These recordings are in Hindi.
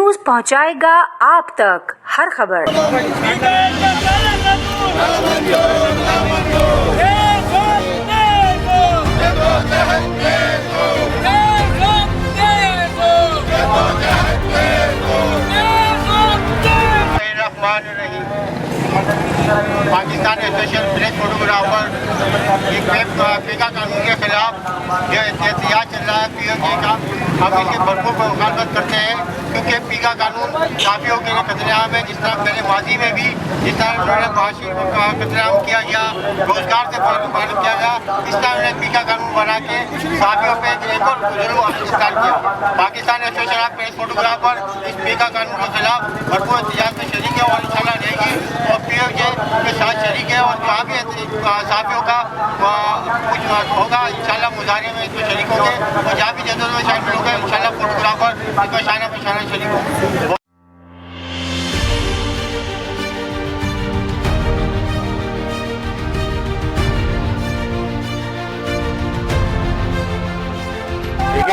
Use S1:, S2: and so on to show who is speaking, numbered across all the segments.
S1: न्यूज पहुंचाएगा आप तक हर खबर।
S2: पाकिस्तान स्पेशल ब्लैक फोटोग्राफर पीका कानून के खिलाफ जो एहतियात चल रहा है पीओके का, हम इसकी भरपूर मुखालफत करते हैं क्योंकि पीका कानून काफियों के लिए कतलेआम है। जिस तरह पहले माजी में भी जिस तरह उन्होंने मुआशी को कतलेआम किया या रोजगार से मालूम किया गया, इस तरह उन्होंने पीका कानून बना के साफियों पर एक और जुल्म स्टार्ट किया। Pakistan association of press photographer इस पीका कानून के खिलाफ भरपूर एहतियात में शरीक है और इंशाल्लाह रहेगी और पीओके के साथ शरीक है। और जहाँ भी साफियों का कुछ होगा इंशाल्लाह मुजाहरे में इसमें शरीक होंगे और जहाँ भी जदोजहद में शामिल होंगे इंशाल्लाह फोटोग्राफर इसमें शाना पे शाना शरीक होंगे।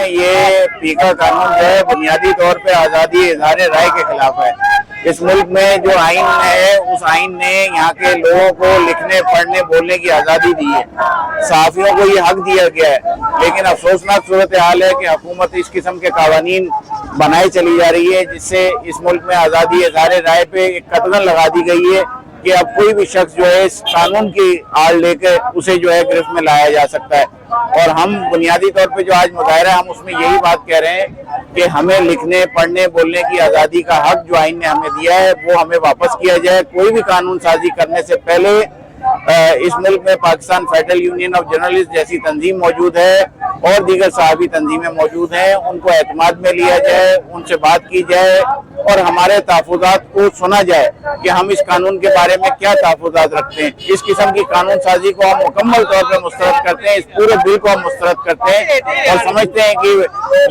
S3: ये पीका कानून जो है बुनियादी तौर पे आज़ादी इज़हार राय के खिलाफ है। इस मुल्क में जो आइन है उस आइन ने यहाँ के लोगों को लिखने पढ़ने बोलने की आज़ादी दी है, सहाफ़ियों को ये हक दिया गया है। लेकिन अफसोसनाक सूरत हाल है कि हुकूमत इस किस्म के कानून बनाई चली जा रही है जिससे इस मुल्क में आज़ादी इज़हार राय पे एक कटघरा लगा दी गई है कि अब कोई भी शख्स जो है इस कानून की आड़ लेकर उसे जो है गिरफ्त में लाया जा सकता है। और हम बुनियादी तौर पे जो आज मुजाहिरा हम उसमें यही बात कह रहे हैं कि हमें लिखने पढ़ने बोलने की आज़ादी का हक जो आइन ने हमें दिया है वो हमें वापस किया जाए। कोई भी कानून साजी करने से पहले इस मुल्क में Pakistan federal union of journalist जैसी तंजीम मौजूद है और दीगर सहाफ़ी तंजीमें मौजूद हैं, उनको एतमाद में लिया जाए, उनसे बात की जाए और हमारे तहफ़्फ़ुज़ात को सुना जाए कि हम इस कानून के बारे में क्या तहफ़्फ़ुज़ात रखते हैं। इस किस्म की कानून साजी को हम मुकम्मल तौर पर मुस्तरद करते हैं, इस पूरे बिल को हम मुस्तरद करते हैं और समझते हैं कि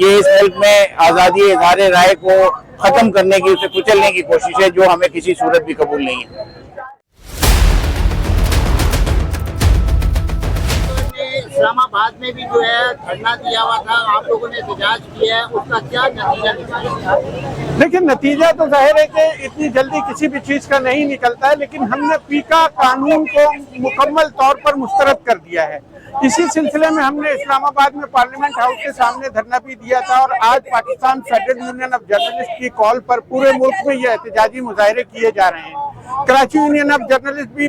S3: ये इस मुल्क में आज़ादी इज़हार राय को ख़त्म करने की, उसे कुचलने की कोशिश है जो हमें किसी सूरत भी कबूल नहीं है।
S2: इस्लामाबाद में भी जो है धरना दिया हुआ था, आप लोगों ने एहतजाज किया है, उसका क्या नतीजा निकला?
S4: देखिए, नतीजा तो जाहिर है कि इतनी जल्दी किसी भी चीज का नहीं निकलता है, लेकिन हमने पीका कानून को मुकम्मल तौर पर मुस्तरद कर दिया है। इसी सिलसिले में हमने इस्लामाबाद में पार्लियामेंट हाउस के सामने धरना भी दिया था और आज Pakistan federal union of journalist की कॉल पर पूरे मुल्क में ये एहतजाजी मुजाहरे किए जा रहे हैं। कराची यूनियन ऑफ जर्नलिस्ट भी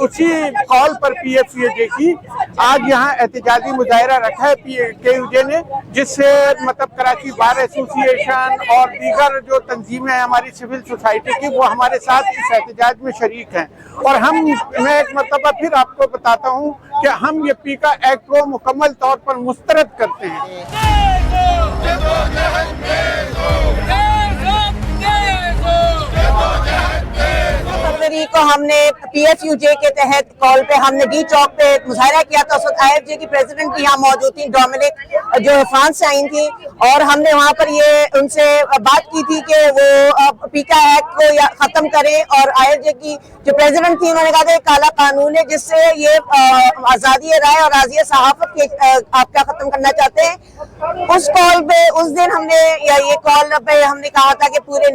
S4: उसी कॉल पर PFUJ की आज यहाँ एहतजाजी मुजाहरा रखा है KUJ ने, जिससे मतलब कराची बार एसोसिएशन और दीगर जो तंजीमें हैं हमारी सिविल सोसाइटी की वो हमारे साथ इस एहतजाज में शरीक हैं। और मैं एक मरतबा फिर आपको बताता हूँ कि हम ये पीका एक्ट को मुकम्मल तौर पर मुस्तरद करते हैं।
S5: को हमने PFUJ के तहत कॉल पे हमने डी चौक पे मुजाहरा किया था। उस वक्त IFJ की प्रेसिडेंट भी यहाँ मौजूद थी, डोमिनिक, जो फ्रांस से आई थी, और हमने वहाँ पर ये उनसे बात की थी कि वो पीका एक्ट को खत्म करें। और IFJ की जो प्रेसिडेंट थी उन्होंने कहा था काला कानून है जिससे ये आज़ादी राय और आज़ादी सहाफत के आप क्या खत्म करना चाहते हैं। उस कॉल पे उस दिन हमने ये कॉल पे हमने कहा था कि पूरे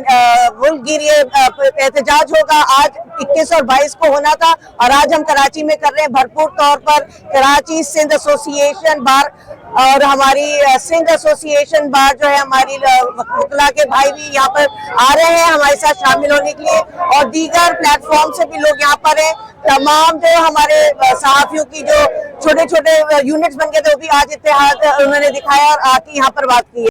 S5: मुल्क गिर ये एहतजाज होगा। आज 21 और 22 को होना था और आज हम कराची में कर रहे हैं भरपूर तौर पर। कराची सिंध एसोसिएशन बार और हमारी सिंध एसोसिएशन बार जो है हमारी वकला के भाई भी यहाँ पर आ रहे हैं हमारे साथ शामिल होने के लिए और दीगर प्लेटफॉर्म से भी लोग यहाँ पर हैं। तमाम जो हमारे सहाफियों की जो छोटे छोटे यूनिट्स बन गए थे वो भी आज इत्तेहाद उन्होंने दिखाया और आके यहाँ पर बात की है।